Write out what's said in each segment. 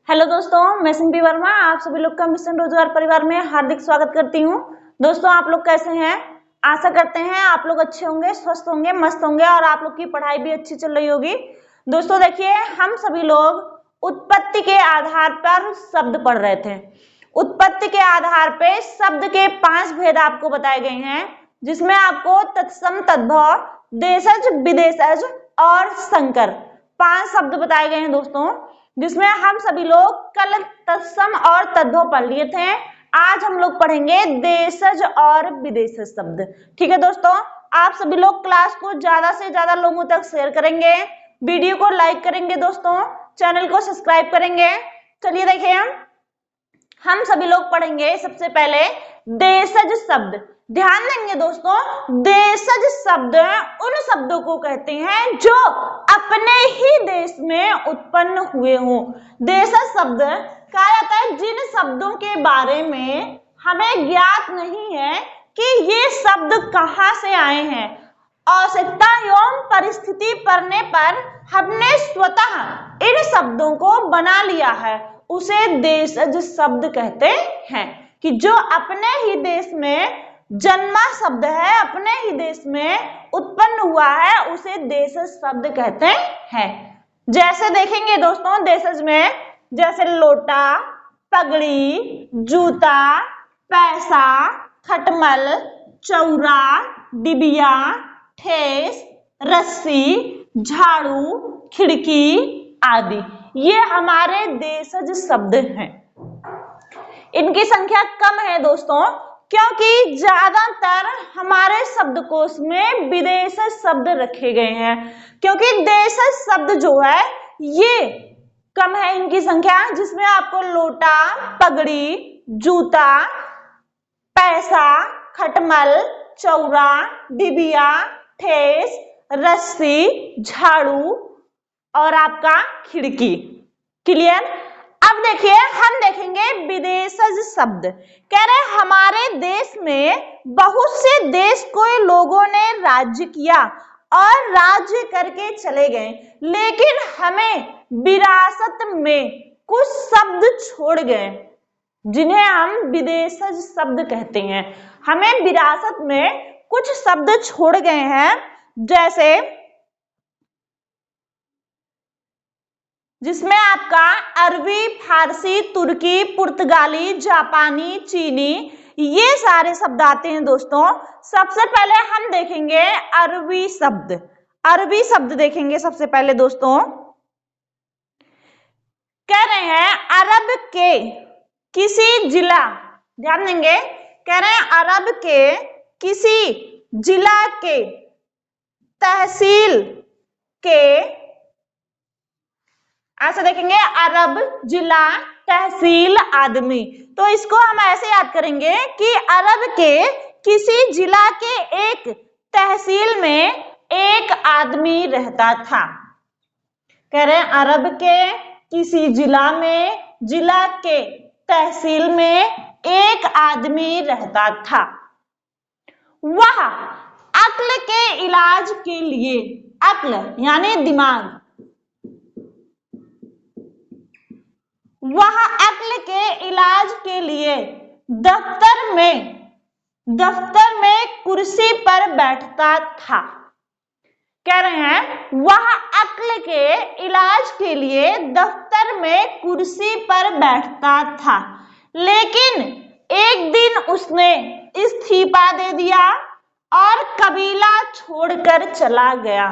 Hello दोस्तों, मैं सिंपी वर्मा आप सभी लोग का मिशन रोजगार परिवार में हार्दिक स्वागत करती हूँ। दोस्तों, आप लोग कैसे हैं? आशा करते हैं आप लोग अच्छे होंगे, स्वस्थ होंगे, मस्त होंगे और आप लोग की पढ़ाई भी अच्छी चल रही होगी। दोस्तों देखिए, हम सभी लोग उत्पत्ति के आधार पर शब्द पढ़ रहे थे। उत्पत्ति के आधार पे शब्द के 5 भेद आपको बताए गए हैं, जिसमें आपको तत्सम, तद्भव, देशज, विदेशज और संकर 5 शब्द बताए गए हैं दोस्तों, जिसमें हम सभी लोग कल तत्सम और तद्भव पढ़ लिए थे। आज हम लोग पढ़ेंगे देशज और विदेशज शब्द। ठीक है दोस्तों, आप सभी लोग क्लास को ज्यादा से ज्यादा लोगों तक शेयर करेंगे, वीडियो को लाइक करेंगे दोस्तों, चैनल को सब्सक्राइब करेंगे। चलिए देखिए, हम सभी लोग पढ़ेंगे सबसे पहले देशज शब्द। ध्यान देंगे दोस्तों, देशज शब्द उन शब्दों को कहते हैं जो अपने ही देश में उत्पन्न हुए हों। देशज शब्द कहा जाता है जिन शब्दों के बारे में हमें ज्ञात नहीं है कि ये शब्द कहाँ से आए हैं। आवश्यकता एवं परिस्थिति पड़ने पर हमने स्वतः इन शब्दों को बना लिया है, उसे देशज शब्द कहते हैं। कि जो अपने ही देश में जन्मा शब्द है, अपने ही देश में उत्पन्न हुआ है, उसे देशज शब्द कहते हैं। जैसे देखेंगे दोस्तों, देशज में जैसे लोटा, पगड़ी, जूता, पैसा, खटमल, चौरा, डिबिया, ठेस, रस्सी, झाड़ू, खिड़की आदि, ये हमारे देशज शब्द हैं। इनकी संख्या कम है दोस्तों, क्योंकि ज्यादातर हमारे शब्दकोश में विदेशज शब्द रखे गए हैं। क्योंकि देशज शब्द जो है ये कम है इनकी संख्या, जिसमें आपको लोटा, पगड़ी, जूता, पैसा, खटमल, चौरा, डिबिया, ठेस, रस्सी, झाड़ू और आपका खिड़की। क्लियर? अब देखिए, हम देखेंगे विदेशज शब्द। कह रहे हमारे देश में बहुत से देश को लोगों ने राज्य किया और राज्य करके चले गए, लेकिन हमें विरासत में कुछ शब्द छोड़ गए, जिन्हें हम विदेशज शब्द कहते हैं। हमें विरासत में कुछ शब्द छोड़ गए हैं, जैसे जिसमें आपका अरबी, फारसी, तुर्की, पुर्तगाली, जापानी, चीनी, ये सारे शब्द आते हैं दोस्तों। सबसे पहले हम देखेंगे अरबी शब्द। अरबी शब्द देखेंगे सबसे पहले दोस्तों। कह रहे हैं अरब के किसी जिला, ध्यान देंगे, कह रहे हैं अरब के किसी जिला के तहसील के, ऐसे देखेंगे अरब, जिला, तहसील, आदमी। तो इसको हम ऐसे याद करेंगे कि अरब के किसी जिला के एक तहसील में एक आदमी रहता था। कह रहे हैं अरब के किसी जिला में, जिला के तहसील में एक आदमी रहता था। वह अक्ल के इलाज के लिए, अक्ल यानी दिमाग, वह अक्ल के इलाज के लिए दफ्तर में कुर्सी पर बैठता था। कह रहे हैं वह अक्ल के इलाज के लिए दफ्तर में कुर्सी पर बैठता था, लेकिन एक दिन उसने इस्तीफा दे दिया और कबीला छोड़कर चला गया।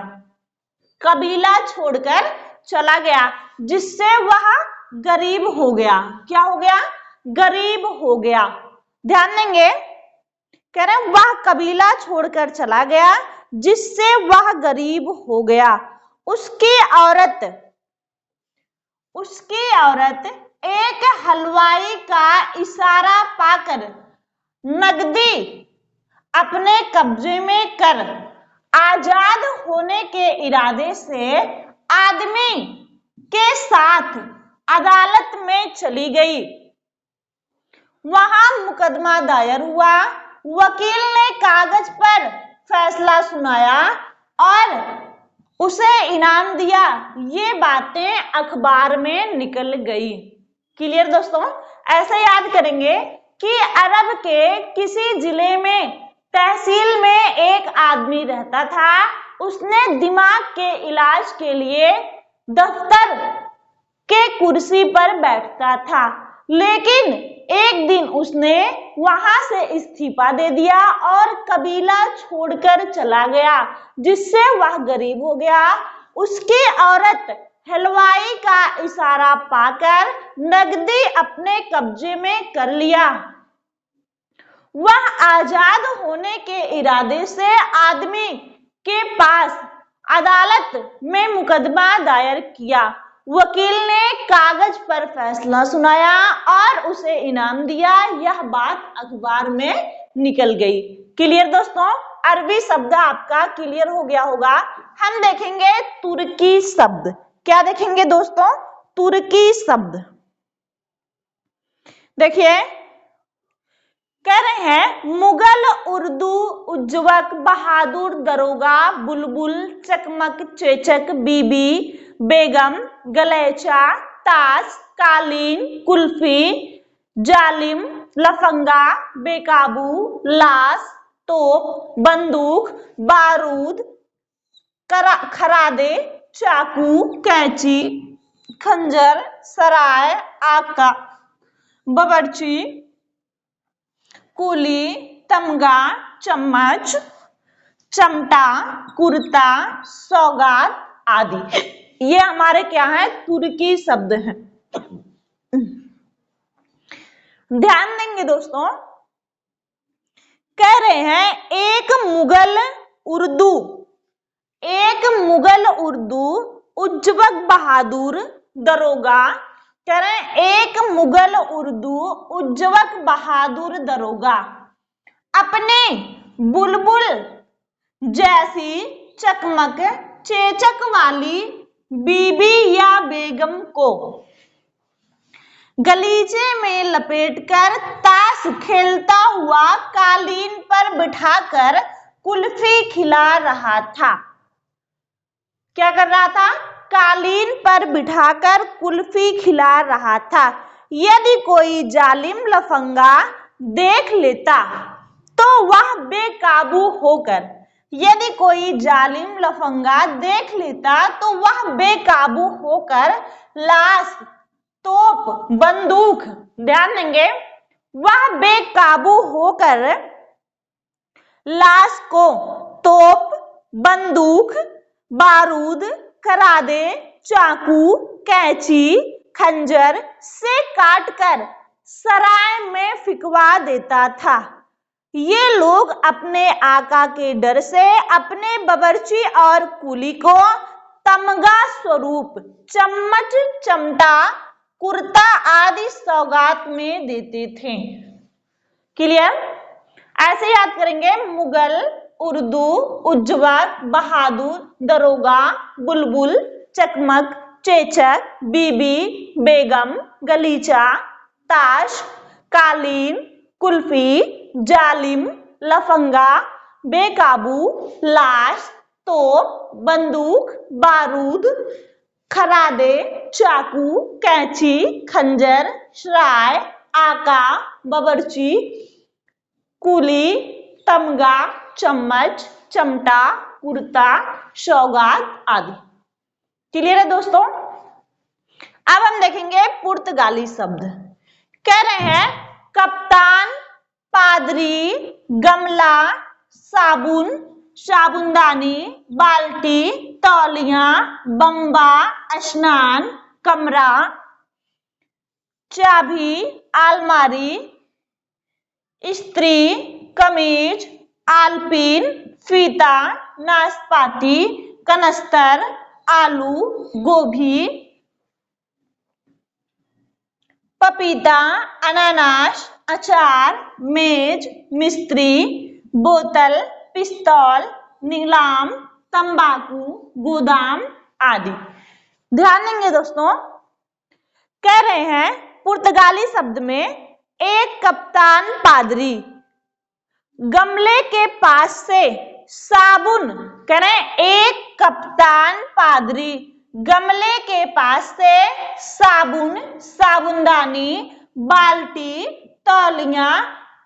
कबीला छोड़कर चला गया, जिससे वह गरीब हो गया। क्या हो गया? गरीब हो गया। ध्यान देंगे, कह रहे हैं वह कबीला छोड़कर चला गया, जिससे वह गरीब हो गया। उसकी औरत एक हलवाई का इशारा पाकर नगदी अपने कब्जे में कर आजाद होने के इरादे से आदमी के साथ अदालत में चली गई। वहां मुकदमा दायर हुआ, वकील ने कागज पर फैसला सुनाया और उसे इनाम दिया। ये बातें अखबार में निकल गई। क्लियर दोस्तों? ऐसे याद करेंगे कि अरब के किसी जिले में तहसील में एक आदमी रहता था। उसने दिमाग के इलाज के लिए दफ्तर के कुर्सी पर बैठता था, लेकिन एक दिन उसने वहां से इस्तीफा दे दिया और कबीला छोड़कर चला गया, जिससे वह गरीब हो गया। उसकी औरत हलवाई का इशारा पाकर नगदी अपने कब्जे में कर लिया। वह आजाद होने के इरादे से आदमी के पास अदालत में मुकदमा दायर किया। वकील ने कागज पर फैसला सुनाया और उसे इनाम दिया। यह बात अखबार में निकल गई। क्लियर दोस्तों? अरबी शब्द आपका क्लियर हो गया होगा। हम देखेंगे तुर्की शब्द। क्या देखेंगे दोस्तों? तुर्की शब्द। देखिए, कह रहे हैं मुगल, उर्दू, उज्जवक, बहादुर, दरोगा, बुलबुल, चकमक, चेचक, बीबी, बेगम, गलेचा, ताश, कालीन, कुल्फी, जालिम, लफंगा, बेकाबू, लाश, तोप, बंदूक, बारूद, खरादे, चाकू, कैंची, खंजर, सराय, आका, बावर्ची, कुली, तमगा, चम्मच, चमटा, कुर्ता, सौगात आदि। ये हमारे क्या है? तुर्की शब्द हैं। ध्यान देंगे दोस्तों, कह रहे हैं एक मुगल उर्दू, उज्जवक, बहादुर, दरोगा। कह रहे हैं एक मुगल उर्दू, उज्जवक, बहादुर, दरोगा अपने बुलबुल जैसी चकमक चेचक वाली बीबी या बेगम को गलीचे में लपेटकर ताश खेलता हुआ कालीन पर बिठाकर कुल्फी खिला रहा था। क्या कर रहा था? कालीन पर बिठाकर कुल्फी खिला रहा था। यदि कोई जालिम लफंगा देख लेता तो वह बेकाबू होकर लाश, तोप, बंदूक, ध्यान देंगे, वह बेकाबू होकर लाश को तोप, बंदूक, बारूद, करादे, चाकू, कैंची, खंजर से काटकर सराय में फिकवा देता था। ये लोग अपने आका के डर से अपने बावर्ची और कुली को तमगा स्वरूप चम्मच, चमटा, कुर्ता आदि सौगात में देते थे। क्लियर? ऐसे याद करेंगे मुगल, उर्दू, उज्जवक, बहादुर, दरोगा, बुलबुल, चकमक, चेचक, बीबी, बेगम, गलीचा, ताश, कालीन, कुल्फी, जालिम, लफंगा, बेकाबू, लाश, तोप, बंदूक, बारूद, खरादे, चाकू, कैंची, खंजर, सराय, आका, बावर्ची, कुली, तमगा, चम्मच, चमटा, कुर्ता, सौगात आदि। क्लियर है दोस्तों? अब हम देखेंगे पुर्तगाली शब्द। कह रहे हैं कप्तान, पादरी, गमला, साबुन, साबुनदानी, बाल्टी, तौलिया, बम्बा, स्नान, कमरा, चाबी, अलमारी, स्त्री, कमीज, आलपीन, फीता, नाशपाती, कनस्तर, आलू, गोभी, पपीता, अनानास, अचार, मेज, मिस्त्री, बोतल, पिस्तौल, नीलाम, तंबाकू, गोदाम आदि। ध्यान देंगे दोस्तों, कह रहे हैं पुर्तगाली शब्द में एक कप्तान पादरी गमले के पास से साबुन, कह रहे हैं एक कप्तान पादरी गमले के पास से साबुन, साबुनदानी, बाल्टी, तौलिया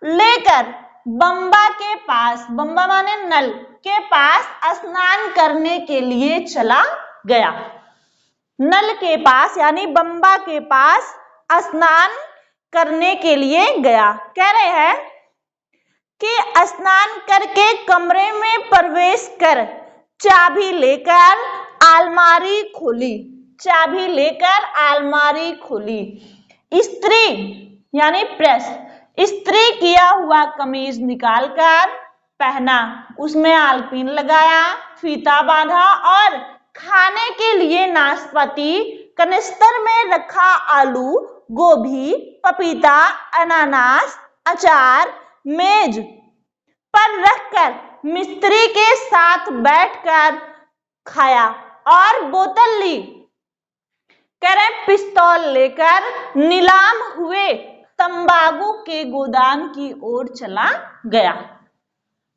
लेकर बम्बा के पास, बम्बा माने नल के पास स्नान करने के लिए चला गया। नल के पास यानी बम्बा के पास स्नान करने के लिए गया। कह रहे हैं कि स्नान करके कमरे में प्रवेश कर चाबी लेकर अलमारी खोली, चाबी लेकर अलमारी खोली। इस्त्री यानी प्रेस, इस्त्री किया हुआ कमीज निकालकर पहना, उसमें आलपीन लगाया, फीता बांधा और खाने के लिए नाशपाती, कनिस्तर में रखा आलू, गोभी, पपीता, अनानास, अचार मेज पर रखकर मिस्त्री के साथ बैठकर खाया और बोतल ली। कह रहे पिस्तौल लेकर नीलाम हुए तंबाकू के गोदाम की ओर चला गया।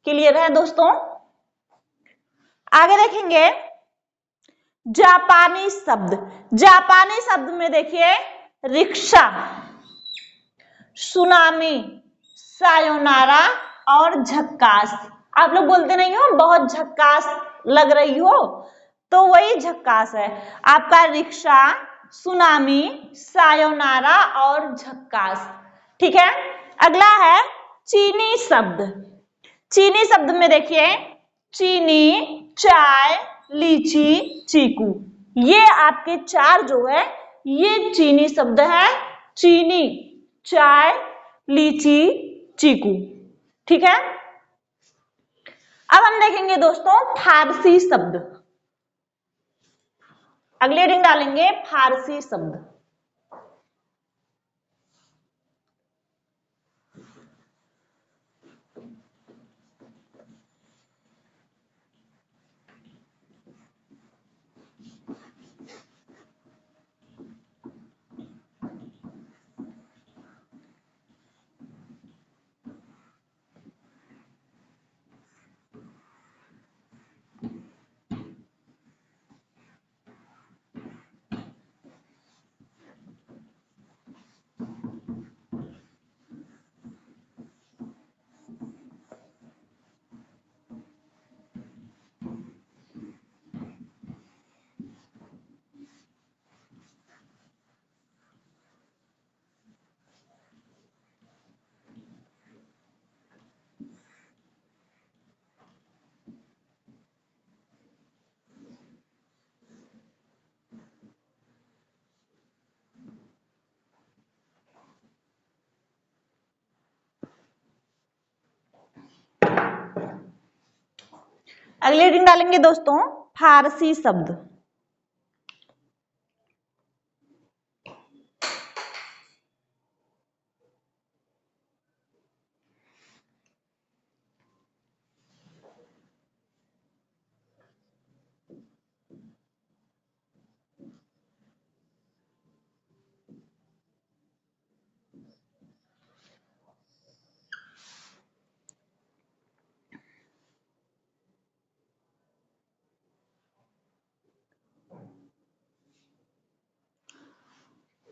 क्लियर है दोस्तों? आगे देखेंगे जापानी शब्द। जापानी शब्द में देखिए रिक्शा, सुनामी, सायोनारा और झक्कास। आप लोग बोलते नहीं हो बहुत झक्कास लग रही हो, तो वही झक्कास है आपका रिक्शा, सुनामी, सायोनारा और झक्कास। ठीक है, अगला है चीनी शब्द। चीनी शब्द में देखिए चीनी, चाय, लीची, चीकू। ये आपके चार जो है ये चीनी शब्द है। चीनी, चाय, लीची, चीकू। ठीक है, अब हम देखेंगे दोस्तों फारसी शब्द। अगले रिंग डालेंगे फारसी शब्द। अगले रिंग डालेंगे दोस्तों फारसी शब्द।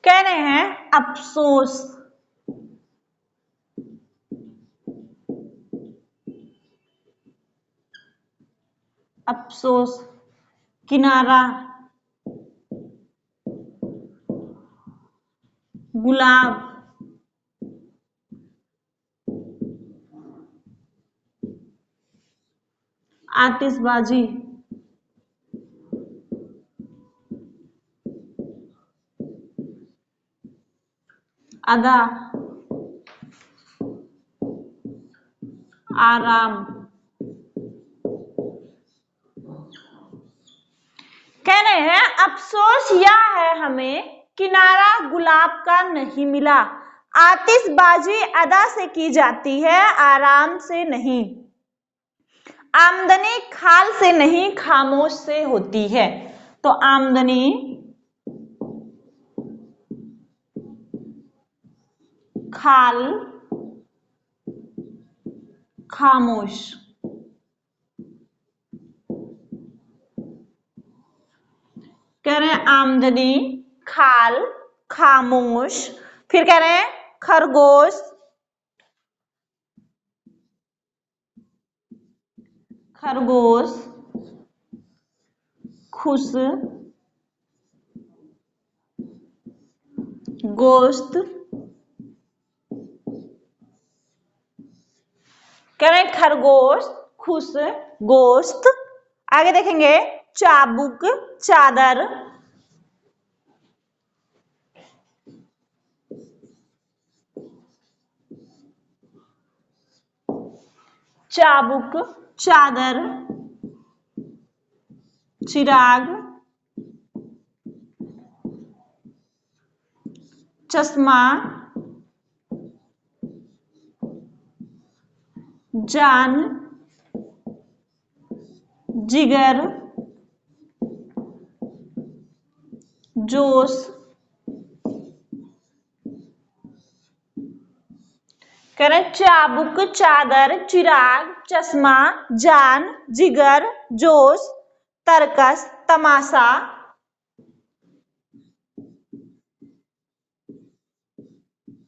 कह रहे हैं अफसोस, अफसोस, किनारा, गुलाब, आतिशबाजी, अदा, आराम। कह रहे हैं अफसोस यह है हमें किनारा गुलाब का नहीं मिला, आतिशबाजी अदा से की जाती है आराम से नहीं, आमदनी खाल से नहीं खामोश से होती है। तो आमदनी खाल खामोश। कह हैं आमदनी, खाल, खामोश। फिर कह रहे हैं खरगोश, खरगोश, खुश, गोश्त। कह रहे हैं खरगोश, खुश, गोश्त। आगे देखेंगे चाबुक, चादर, चाबुक, चादर, चिराग, चश्मा, जान, जिगर, जोश। कह रहे हैं चाबुक, चादर, चिराग, चश्मा, जान, जिगर, जोश, तरकस, तमाशा,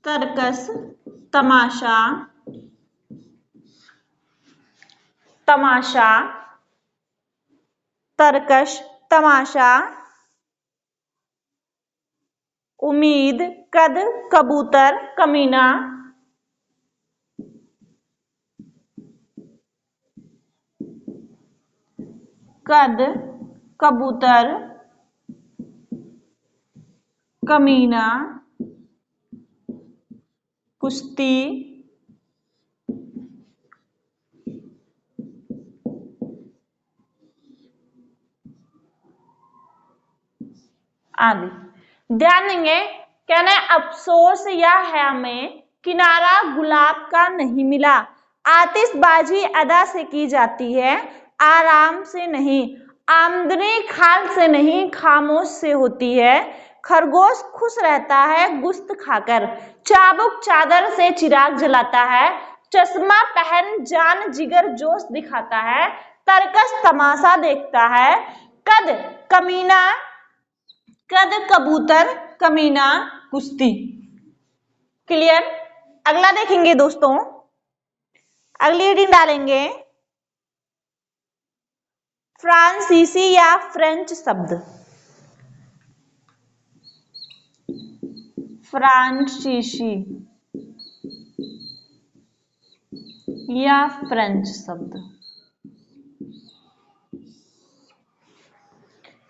तरकस, तमाशा, तमाशा, तरकश, तमाशा, उम्मीद, कद, कबूतर, कमीना, कद, कबूतर, कमीना, कुश्ती, आदि। ध्यान देंगे, कहना है अफसोस या है हमें किनारा गुलाब का नहीं मिला। आतिशबाजी अदा से की जाती है, आराम से नहीं। आमदनी खाल से नहीं, खामोश से होती है। खरगोश खुश रहता है गुस्त खाकर। चाबुक चादर से चिराग जलाता है। चश्मा पहन जान जिगर जोश दिखाता है। तरकस तमाशा देखता है। कद कमीना, कद कबूतर, कमीना कुश्ती। क्लियर। अगला देखेंगे दोस्तों, अगली रीडिंग डालेंगे फ्रांसीसी या फ्रेंच शब्द। फ्रांसीसी या फ्रेंच शब्द।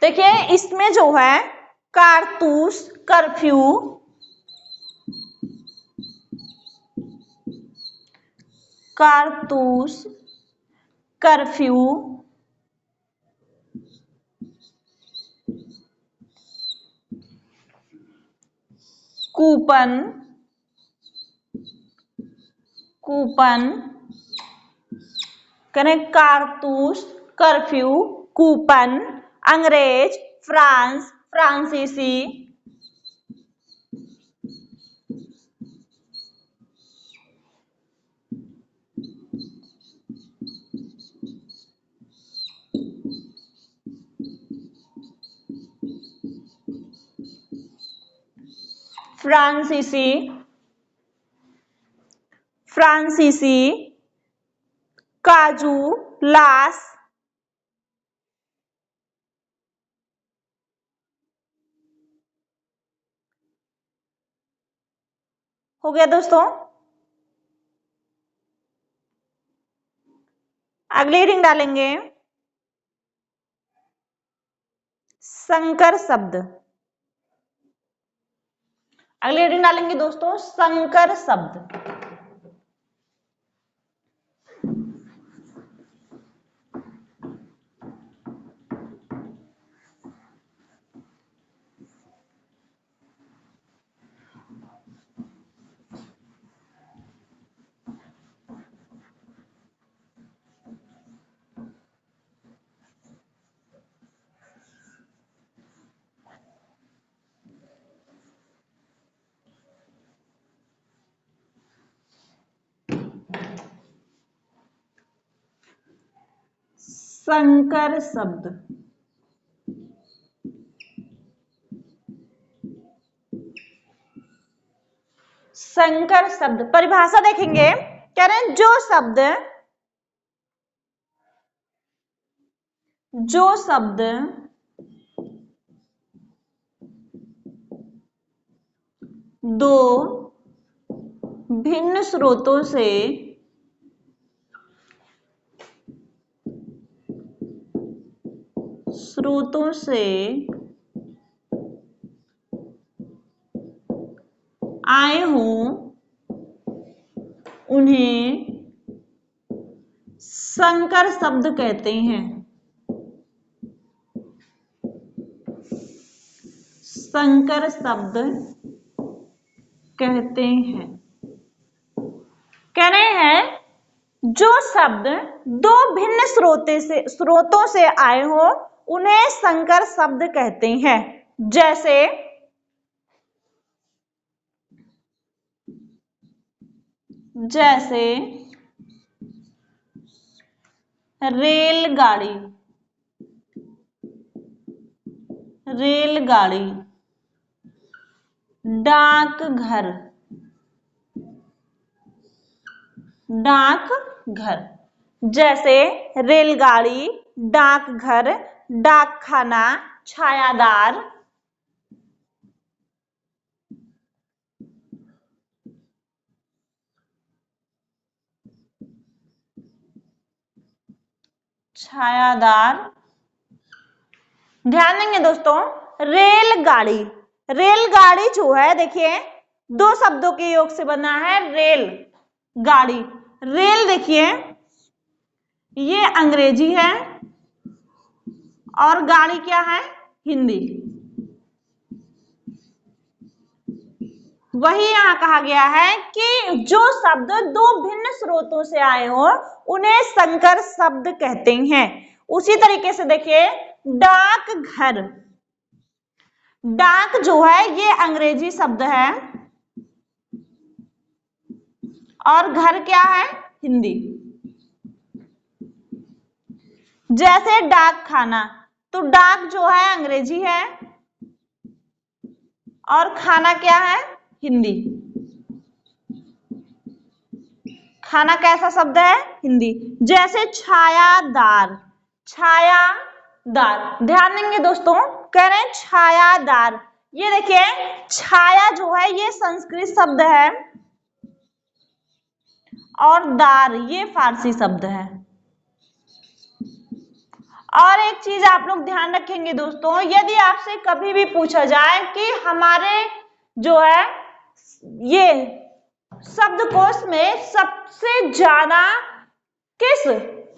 देखिए इसमें जो है कारतूस, कर्फ्यू, कारतूस, कर्फ्यू, कूपन, कूपन। करें कारतूस, कर्फ्यू, कूपन, अंग्रेज, फ्रांस, फ्रांसीसी, फ्रांसीसी, फ्रांसीसी, काजू, लास, हो गया दोस्तों। अगली रीडिंग डालेंगे संकर शब्द। अगली रीडिंग डालेंगे दोस्तों संकर शब्द। संकर शब्द। संकर शब्द। परिभाषा देखेंगे, कह रहे हैं जो शब्द दो भिन्न स्रोतों से आए हों उन्हें संकर शब्द कहते हैं। संकर शब्द कहते हैं। कह रहे हैं जो शब्द दो भिन्न स्रोतों से आए हो उन्हें संकर शब्द कहते हैं। जैसे रेलगाड़ी, डाकघर, जैसे रेलगाड़ी, डाकघर, डाकखाना, छायादार। ध्यान देंगे दोस्तों, रेलगाड़ी जो है देखिए दो शब्दों के योग से बना है। रेल गाड़ी, रेल देखिए ये अंग्रेजी है और गाड़ी क्या है, हिंदी। वही यहां कहा गया है कि जो शब्द दो भिन्न स्रोतों से आए हो उन्हें संकर शब्द कहते हैं। उसी तरीके से देखिए डाकघर, डाक जो है ये अंग्रेजी शब्द है और घर क्या है, हिंदी। जैसे डाकखाना, तो डाक जो है अंग्रेजी है और खाना क्या है, हिंदी। खाना कैसा शब्द है, हिंदी। जैसे छायादार, ध्यान देंगे दोस्तों, कह रहे हैं छायादार। ये देखिए छाया जो है ये संस्कृत शब्द है और दार ये फारसी शब्द है। और एक चीज आप लोग ध्यान रखेंगे दोस्तों, यदि आपसे कभी भी पूछा जाए कि हमारे जो है ये शब्दकोश में सबसे ज्यादा किस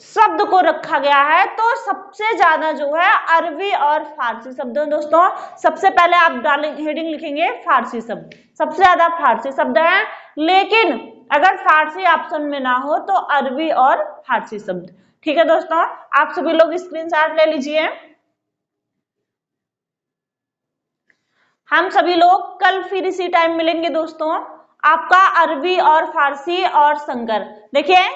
शब्द को रखा गया है, तो सबसे ज्यादा जो है अरबी और फारसी शब्द है दोस्तों। सबसे पहले आप हेडिंग लिखेंगे फारसी शब्द, सबसे ज्यादा फारसी शब्द है। लेकिन अगर फारसी ऑप्शन में ना हो तो अरबी और फारसी शब्द। ठीक है दोस्तों, आप सभी लोग स्क्रीनशॉट ले लीजिए। हम सभी लोग कल फिर इसी टाइम मिलेंगे दोस्तों। आपका अरबी और फारसी और संकर, देखिए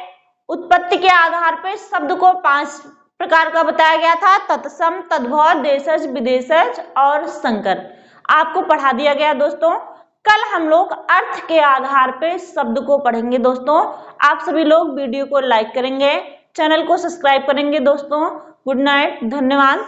उत्पत्ति के आधार पर शब्द को 5 प्रकार का बताया गया था, तत्सम, तद्भव, देशज, विदेशज और संकर। आपको पढ़ा दिया गया दोस्तों। कल हम लोग अर्थ के आधार पर शब्द को पढ़ेंगे दोस्तों। आप सभी लोग वीडियो को लाइक करेंगे, चैनल को सब्सक्राइब करेंगे दोस्तों। गुड नाइट, धन्यवाद।